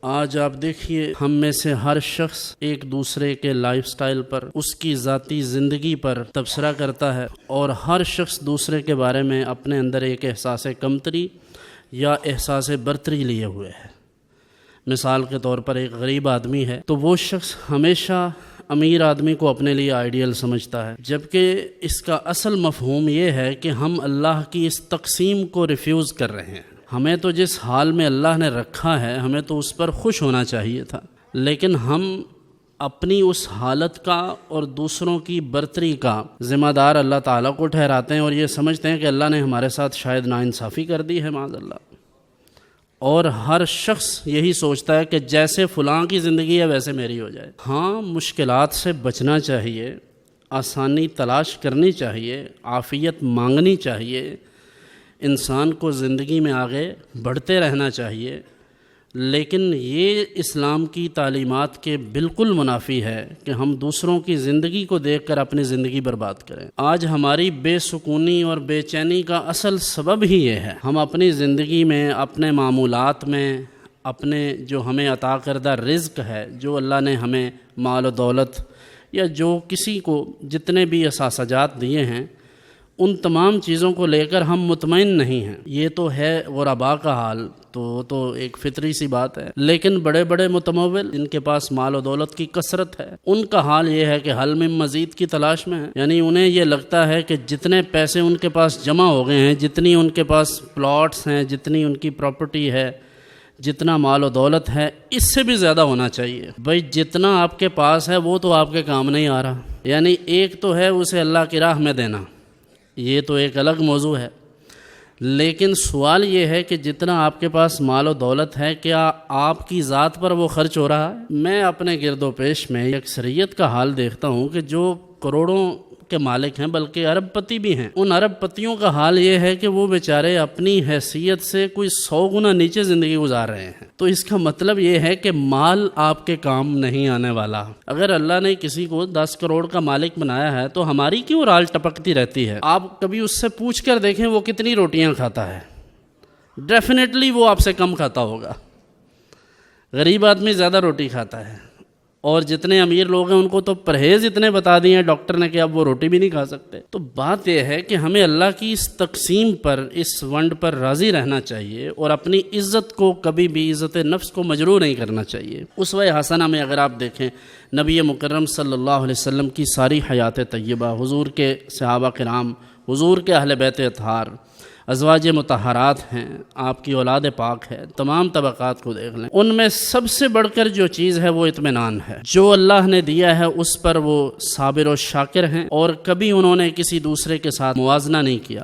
آج آپ دیکھیے ہم میں سے ہر شخص ایک دوسرے کے لائف سٹائل پر، اس کی ذاتی زندگی پر تبصرہ کرتا ہے، اور ہر شخص دوسرے کے بارے میں اپنے اندر ایک احساس کمتری یا احساس برتری لیے ہوئے ہے۔ مثال کے طور پر ایک غریب آدمی ہے تو وہ شخص ہمیشہ امیر آدمی کو اپنے لیے آئیڈیل سمجھتا ہے، جبکہ اس کا اصل مفہوم یہ ہے کہ ہم اللہ کی اس تقسیم کو ریفیوز کر رہے ہیں۔ ہمیں تو جس حال میں اللہ نے رکھا ہے ہمیں تو اس پر خوش ہونا چاہیے تھا، لیکن ہم اپنی اس حالت کا اور دوسروں کی برتری کا ذمہ دار اللہ تعالیٰ کو ٹھہراتے ہیں، اور یہ سمجھتے ہیں کہ اللہ نے ہمارے ساتھ شاید ناانصافی کر دی ہے معاذ اللہ۔ اور ہر شخص یہی سوچتا ہے کہ جیسے فلاں کی زندگی ہے ویسے میری ہو جائے۔ ہاں، مشکلات سے بچنا چاہیے، آسانی تلاش کرنی چاہیے، عافیت مانگنی چاہیے، انسان کو زندگی میں آگے بڑھتے رہنا چاہیے، لیکن یہ اسلام کی تعلیمات کے بالکل منافی ہے کہ ہم دوسروں کی زندگی کو دیکھ کر اپنی زندگی برباد کریں۔ آج ہماری بے سکونی اور بے چینی کا اصل سبب ہی یہ ہے، ہم اپنی زندگی میں، اپنے معمولات میں، اپنے جو ہمیں عطا کردہ رزق ہے، جو اللہ نے ہمیں مال و دولت یا جو کسی کو جتنے بھی اثاثجات دیے ہیں، ان تمام چیزوں کو لے کر ہم مطمئن نہیں ہیں۔ یہ تو ہے غرباء کا حال، تو ایک فطری سی بات ہے، لیکن بڑے بڑے متمول جن کے پاس مال و دولت کی کثرت ہے، ان کا حال یہ ہے کہ حل میں مزید کی تلاش میں ہے۔ یعنی انہیں یہ لگتا ہے کہ جتنے پیسے ان کے پاس جمع ہو گئے ہیں، جتنی ان کے پاس پلاٹس ہیں، جتنی ان کی پراپرٹی ہے، جتنا مال و دولت ہے، اس سے بھی زیادہ ہونا چاہیے۔ بھائی جتنا آپ کے پاس ہے وہ تو آپ کے کام نہیں آ رہا، یعنی ایک تو ہے اسے اللہ کی راہ میں دینا، یہ تو ایک الگ موضوع ہے، لیکن سوال یہ ہے کہ جتنا آپ کے پاس مال و دولت ہے، کیا آپ کی ذات پر وہ خرچ ہو رہا ہے؟ میں اپنے گرد و پیش میں اکثریت کا حال دیکھتا ہوں کہ جو کروڑوں کے مالک ہیں، بلکہ ارب پتی بھی ہیں، ان ارب پتیوں کا حال یہ ہے کہ وہ بیچارے اپنی حیثیت سے کوئی 100 گنا نیچے زندگی گزار رہے ہیں۔ تو اس کا مطلب یہ ہے کہ مال آپ کے کام نہیں آنے والا۔ اگر اللہ نے کسی کو 10 کروڑ کا مالک بنایا ہے تو ہماری کیوں رال ٹپکتی رہتی ہے؟ آپ کبھی اس سے پوچھ کر دیکھیں وہ کتنی روٹیاں کھاتا ہے، ڈیفینیٹلی وہ آپ سے کم کھاتا ہوگا۔ غریب آدمی زیادہ روٹی کھاتا ہے، اور جتنے امیر لوگ ہیں ان کو تو پرہیز اتنے بتا دیے ہیں ڈاکٹر نے کہ اب وہ روٹی بھی نہیں کھا سکتے۔ تو بات یہ ہے کہ ہمیں اللہ کی اس تقسیم پر، اس ونڈ پر راضی رہنا چاہیے، اور اپنی عزت کو کبھی بھی، عزت نفس کو مجروح نہیں کرنا چاہیے۔ اسوہ حسنہ میں اگر آپ دیکھیں، نبی مکرم صلی اللہ علیہ وسلم کی ساری حیات طیبہ، حضور کے صحابہ کرام، حضور کے اہل بیت اطہار، ازواج مطہرات ہیں، آپ کی اولاد پاک ہے، تمام طبقات کو دیکھ لیں، ان میں سب سے بڑھ کر جو چیز ہے وہ اطمینان ہے۔ جو اللہ نے دیا ہے اس پر وہ صابر و شاکر ہیں، اور کبھی انہوں نے کسی دوسرے کے ساتھ موازنہ نہیں کیا۔